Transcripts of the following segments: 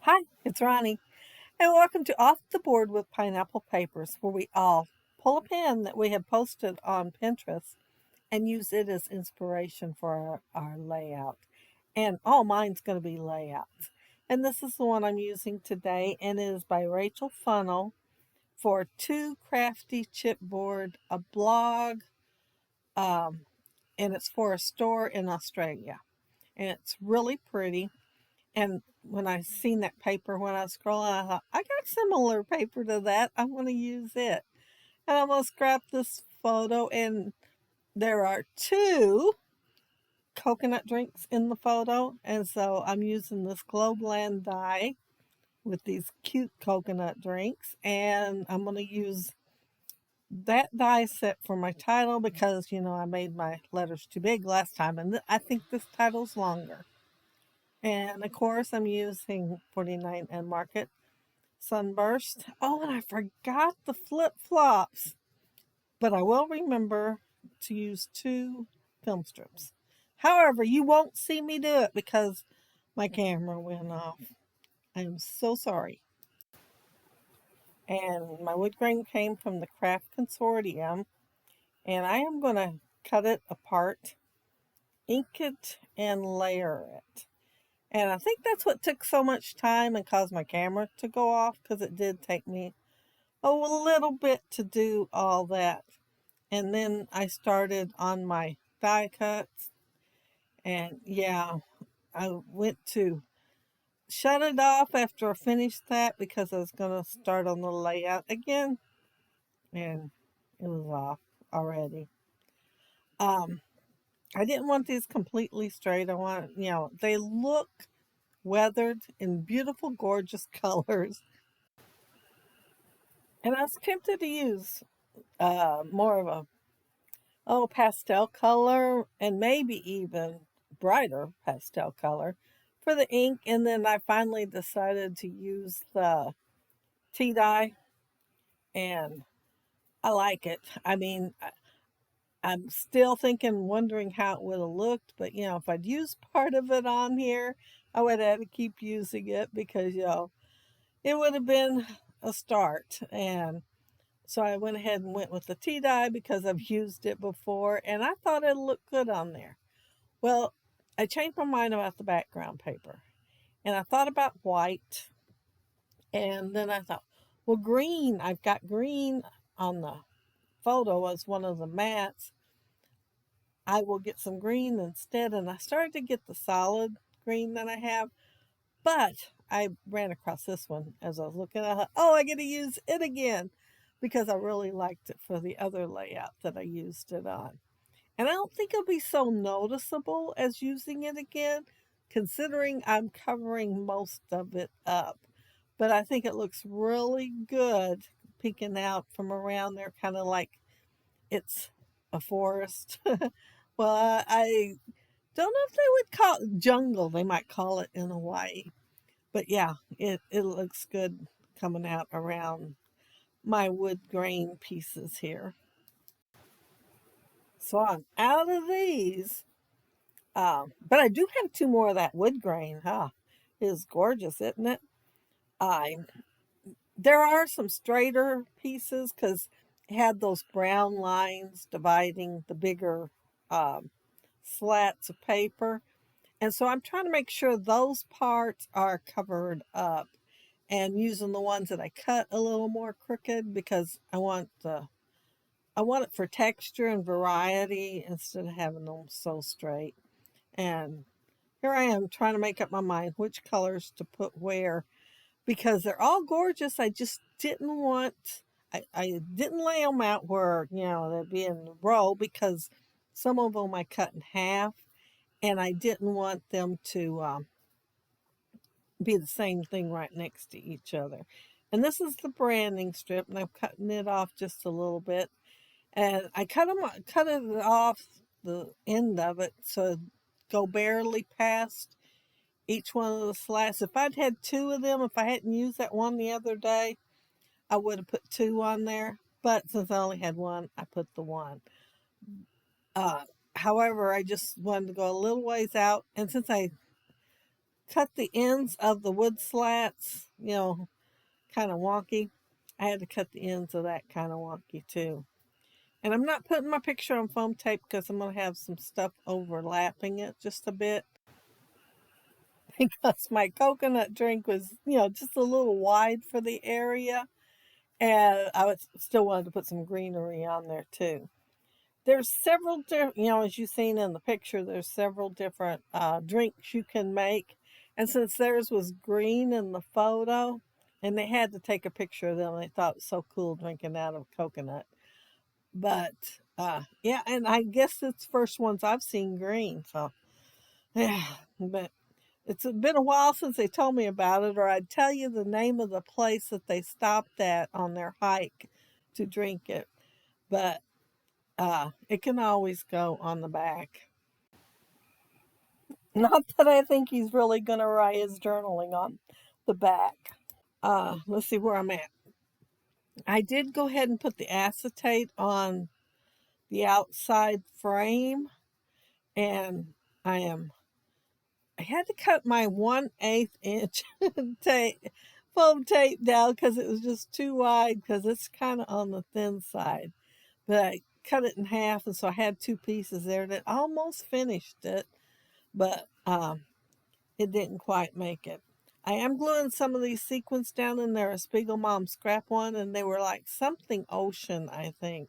Hi, it's Ronnie, and welcome to Off the Board with Pineapple Papers, where we all pull a pen that we have posted on Pinterest and use it as inspiration for our layout. And all mine's going to be layouts. And this is the one I'm using today, and it is by Rachel Funnel for Two Crafty Chipboard, a blog, um, and it's for a store in Australia. And it's really pretty. And when I seen that paper, when I was scrolling, I thought, I got similar paper to that. I'm going to use it. And I'm going to scrap this photo. And there are two coconut drinks in the photo. And so I'm using this Globeland die with these cute coconut drinks. And I'm going to use that die set for my title because, I made my letters too big last time. And I think this title's longer. And of course, I'm using 49 and Market Sunburst. Oh, and I forgot the flip flops, but I will remember to use two film strips. However, you won't see me do it because my camera went off. I'm so sorry. And my wood grain came from the Craft Consortium, and I am going to cut it apart, ink it, and layer it. And I think that's what took so much time and caused my camera to go off because it did take me a little bit to do all that. And then I started on my die cuts. And yeah, I went to shut it off after I finished that because I was going to start on the layout again. And it was off already. Um, I didn't want these completely straight. I want, they look weathered in beautiful, gorgeous colors. And I was tempted to use more of a pastel color and maybe even brighter pastel color for the ink. And then I finally decided to use the tea dye, and I like it. I mean, I'm still wondering how it would have looked, but if I'd used part of it on here, I would have had to keep using it because, it would have been a start. And so I went ahead and went with the tea dye because I've used it before and I thought it'd look good on there. Well, I changed my mind about the background paper and I thought about white, and then I thought, well, green, I've got green on the photo as one of the mats. I will get some green instead. And I started to get the solid green that I have, but I ran across this one as I was looking at it. Oh, I get to use it again because I really liked it for the other layout that I used it on. And I don't think it'll be so noticeable as using it again, considering I'm covering most of it up. But I think it looks really good peeking out from around there, kind of like it's a forest. Well, I don't know if they would call it jungle, they might call it in Hawaii. But yeah, it looks good coming out around my wood grain pieces here. So I'm out of these. But I do have two more of that wood grain. Huh? It is gorgeous, isn't it? I There are some straighter pieces because it had those brown lines dividing the bigger um, slats of paper. And so I'm trying to make sure those parts are covered up and using the ones that I cut a little more crooked because I want it for texture and variety instead of having them so straight. And here I am trying to make up my mind which colors to put where because they're all gorgeous. I just didn't want, I didn't lay them out where, they'd be in a row because some of them I cut in half and I didn't want them to be the same thing right next to each other. And this is the branding strip, and I'm cutting it off just a little bit. And I cut it off the end of it so it'd go barely past each one of the slats. If I'd had two of them, if I hadn't used that one the other day, I would have put two on there. But since I only had one, I put the one. Uh, However, I just wanted to go a little ways out, and since I cut the ends of the wood slats, kind of wonky. I had to cut the ends of that kind of wonky too. And I'm not putting my picture on foam tape because I'm going to have some stuff overlapping it just a bit. Because my coconut drink was, just a little wide for the area. And I was still wanted to put some greenery on there too. There's several different, as you've seen in the picture, there's several different drinks you can make. And since theirs was green in the photo, and they had to take a picture of them, they thought it was so cool drinking out of coconut. But yeah, and I guess it's first ones I've seen green. So yeah, but it's been a while since they told me about it, or I'd tell you the name of the place that they stopped at on their hike to drink it. But it can always go on the back. Not that I think he's really going to write his journaling on the back. Let's see where I'm at. I did go ahead and put the acetate on the outside frame, and I had to cut my 1/8 inch tape, foam tape down because it was just too wide because it's kind of on the thin side. But I cut it in half, and so I had two pieces there that almost finished it, but it didn't quite make it. I am gluing some of these sequins down in there, a Spiegelmom scrap one, and they were like something ocean, I think.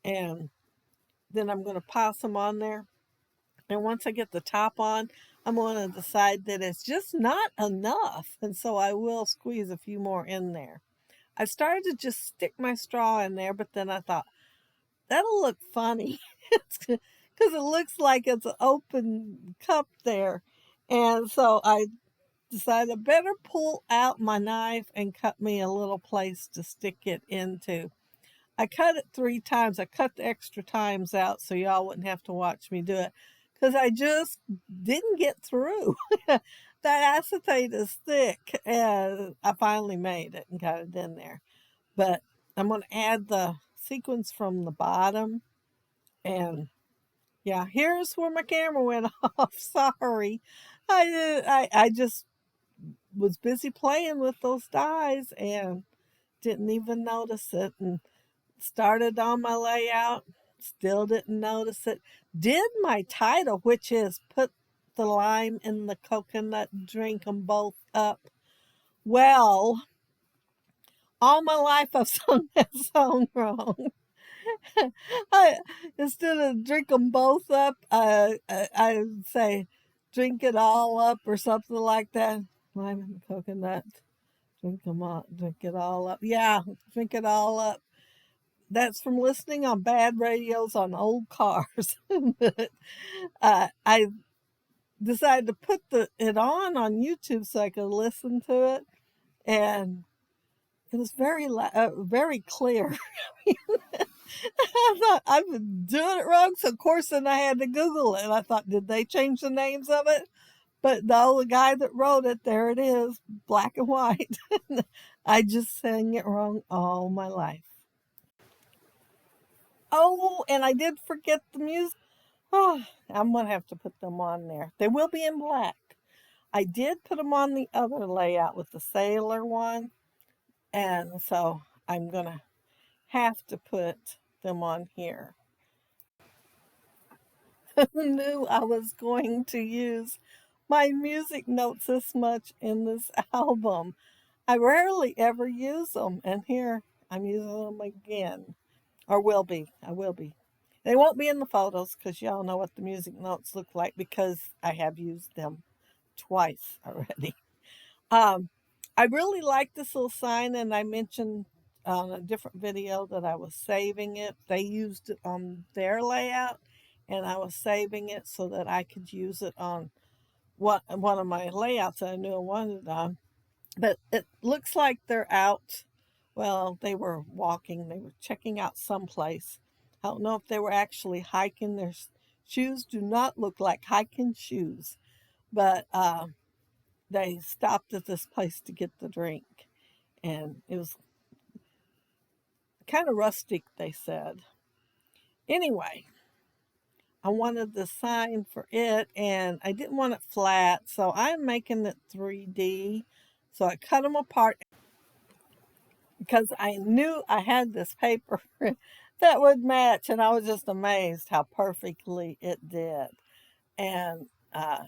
And then I'm going to pile some on there. And once I get the top on, I'm going to decide that it's just not enough. And so I will squeeze a few more in there. I started to just stick my straw in there, but then I thought, that'll look funny. Because it looks like it's an open cup there. And so I decided I better pull out my knife and cut me a little place to stick it into. I cut it 3 times. I cut the extra times out so y'all wouldn't have to watch me do it because I just didn't get through. That acetate is thick, and I finally made it and got it in there. But I'm going to add the sequins from the bottom, and yeah, here's where my camera went off. Sorry, I just was busy playing with those dies and didn't even notice it, and started on my layout, still didn't notice it. Did my title, which is put the lime in the coconut, drink them both up. Well, all my life I've sung that song wrong. I, instead of drink them both up, I say drink it all up or something like that. Lime and coconut, drink them all, drink it all up. Yeah, drink it all up. That's from listening on bad radios on old cars. But I decided to put it on YouTube so I could listen to it, and it was very clear. I thought I've been doing it wrong, so of course then I had to Google it. And I thought, did they change the names of it? But no, the guy that wrote it, there it is, black and white. I just sang it wrong all my life. Oh, and I did forget the music. Oh, I'm going to have to put them on there. They will be in black. I did put them on the other layout with the sailor one. And so I'm going to have to put them on here. Who knew I was going to use my music notes this much in this album? I rarely ever use them. And here I'm using them again. Or will be. I will be. They won't be in the photos because y'all know what the music notes look like because I have used them twice already. I really like this little sign, and I mentioned on a different video that I was saving it. They used it on their layout, and I was saving it so that I could use it on one of my layouts that I knew I wanted on. But it looks like they're out. Well, they were walking. They were checking out someplace. I don't know if they were actually hiking. Their shoes do not look like hiking shoes. But they stopped at this place to get the drink. And it was kind of rustic, they said. Anyway, I wanted the sign for it, and I didn't want it flat, so I'm making it 3D. So I cut them apart because I knew I had this paper that would match, and I was just amazed how perfectly it did. And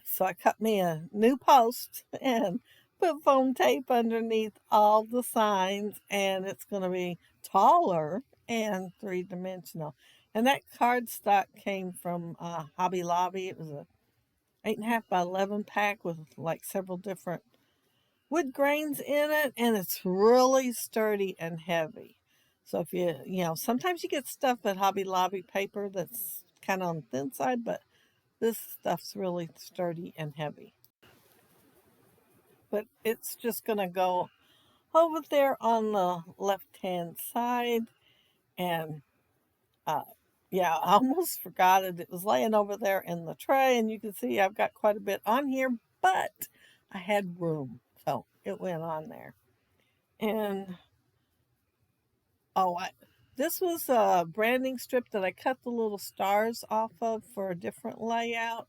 so I cut me a new post and put foam tape underneath all the signs, and it's going to be taller and three-dimensional. And that cardstock came from Hobby Lobby. It was a 8.5 by 11 pack with like several different wood grains in it, and it's really sturdy and heavy. So if sometimes you get stuff at Hobby Lobby paper that's kind of on the thin side, but this stuff's really sturdy and heavy. But it's just going to go over there on the left-hand side. And yeah, I almost forgot it. It was laying over there in the tray, and you can see I've got quite a bit on here, but I had room. So it went on there. And oh, this was a branding strip that I cut the little stars off of for a different layout.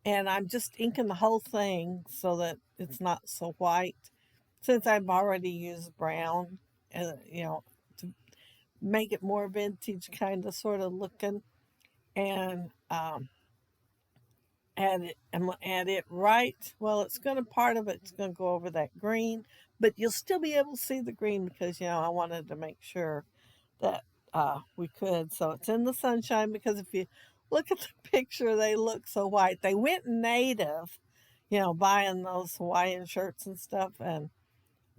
And I'm just inking the whole thing so that it's not so white, since I've already used brown, and to make it more vintage kind of sort of looking. And I'm gonna add it right. Well, it's gonna part of it's gonna go over that green, but you'll still be able to see the green because I wanted to make sure that we could. So it's in the sunshine, because if you look at the picture, they look so white. They went native, buying those Hawaiian shirts and stuff. And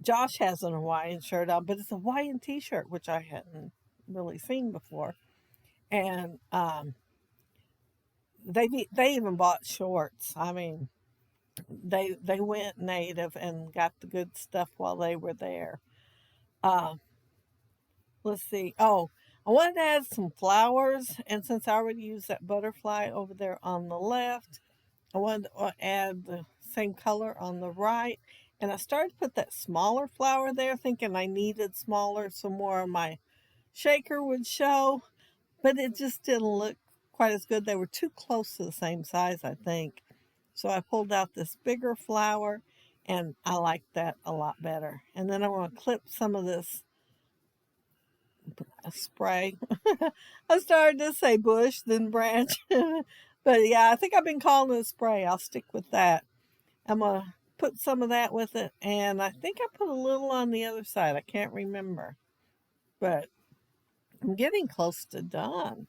Josh has an Hawaiian shirt on, but it's a Hawaiian t-shirt, which I hadn't really seen before. And they even bought shorts. I mean, they went native and got the good stuff while they were there. Uh, let's see. Oh, I wanted to add some flowers, and since I already used that butterfly over there on the left, I wanted to add the same color on the right. And I started to put that smaller flower there, thinking I needed smaller so more of my shaker would show, but it just didn't look quite as good. They were too close to the same size, I think. So I pulled out this bigger flower, and I like that a lot better. And then I'm going to clip some of this spray. I started to say bush, then branch. But yeah, I think I've been calling it spray. I'll stick with that. I'm going to put some of that with it. And I think I put a little on the other side. I can't remember. But I'm getting close to done.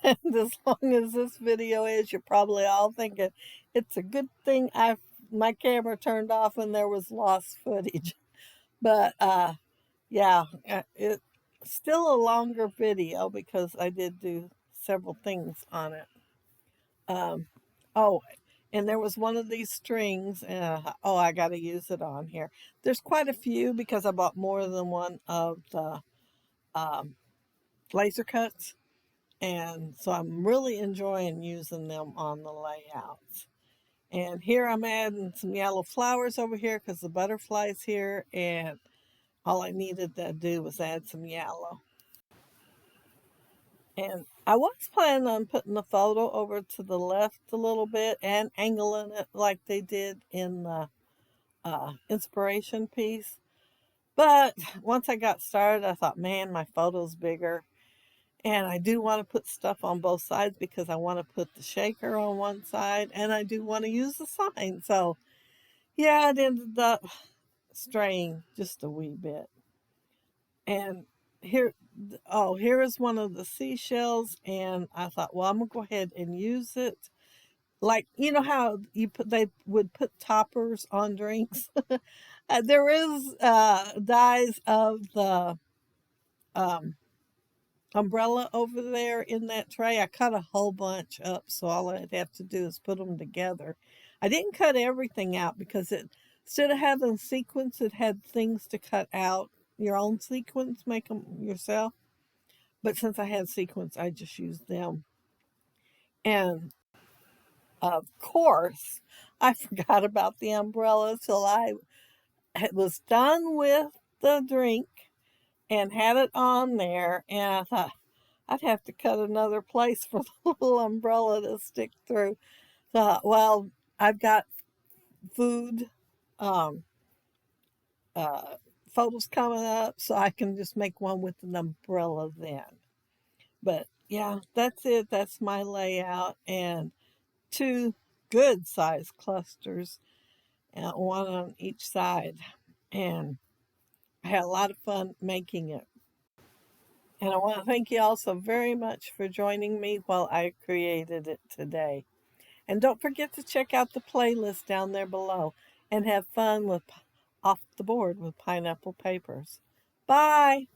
And as long as this video is, you're probably all thinking it's a good thing my camera turned off and there was lost footage. But yeah, it's still a longer video because I did do several things on it. Oh, and there was one of these strings. Oh, I got to use it on here. There's quite a few because I bought more than one of the um, laser cuts. And so I'm really enjoying using them on the layouts. And here I'm adding some yellow flowers over here because the butterfly's here. And all I needed to do was add some yellow. And I was planning on putting the photo over to the left a little bit and angling it like they did in the inspiration piece. But once I got started, I thought, man, my photo's bigger. And I do want to put stuff on both sides because I want to put the shaker on one side and I do want to use the sign. So yeah, it ended up straying just a wee bit. And here, oh, here is one of the seashells, and I thought, well, I'm gonna go ahead and use it. Like, how they would put toppers on drinks. There is dies of the um, umbrella over there in that tray. I cut a whole bunch up, so all I'd have to do is put them together. I didn't cut everything out because instead of having sequins, it had things to cut out. Your own sequins, make them yourself. But since I had sequins, I just used them. And of course, I forgot about the umbrella till I was done with the drink and had it on there. And I thought, I'd have to cut another place for the little umbrella to stick through. So, well, I've got food um, uh, photos coming up, so I can just make one with an umbrella then. But yeah, that's it. That's my layout, and two good sized clusters, one on each side. And I had a lot of fun making it. And I want to thank you all so very much for joining me while I created it today. And don't forget to check out the playlist down there below and have fun with Off the Board with Pineapple Papers. Bye!